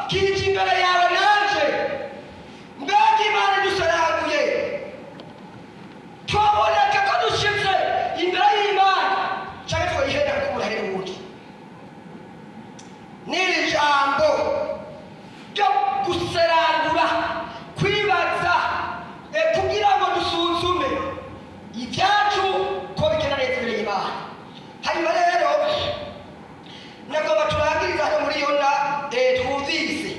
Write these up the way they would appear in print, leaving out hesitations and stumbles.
kiri imbere yawe naje mbega Imana idusaraguye guserangura kwibaza kugira ngo dusuzume ibyacu ko bigenda neza imbere y'Imana. Hanyuma rero nagomba turangiriza hano muri Yona twumvise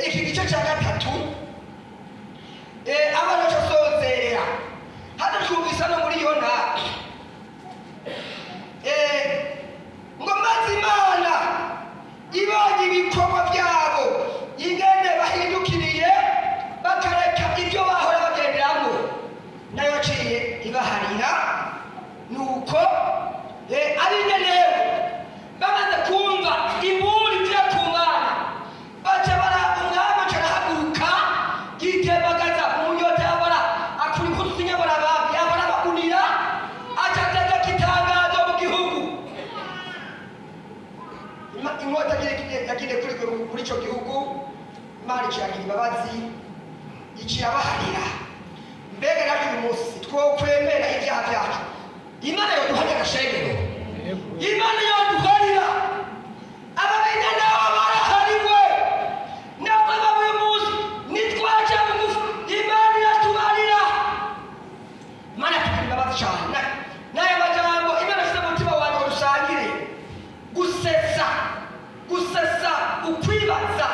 iki gice cya gatatu abana basozera hano twumvise hano muri Yona ngo maze Imana ibonye ibikorwa byabo ingene bahindukiriye bakareka ibyo bahora bagenderamo, nayo yaciye ibaharira. Nuko abinenewe bamaze kumva imburi ivuye ku Mana baca umwami arahaguruka yitembagaza umunyota yabara akura impuzu z'inyabarabanga yabara abagunira aca ategeka itangazo mu gihugu. Inkota yagiye kuri icyo gihugu, Imana iciyagira imbabazi iciyabaharira. Mbega natwe uyu munsi twokwemera ibyaha byacu, Imana yoduharira agashengero, Imana yoduharira. Ababene nabo barahariwe, natwe uyu munsi nitwaca bugufi Imana iratuharira. Imana tugira imbabazi cyane. N'aya majambo Imana ashyize mu mutima wanjye ngo dusangire gusesa ukwibaza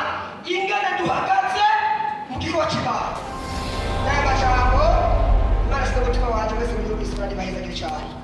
ingane duhagaze mu gikorwa cy'Imana. N'aya majambo Imana ashyize mu mutima wanjye wese muri Yesu Kristo, baheza cyane.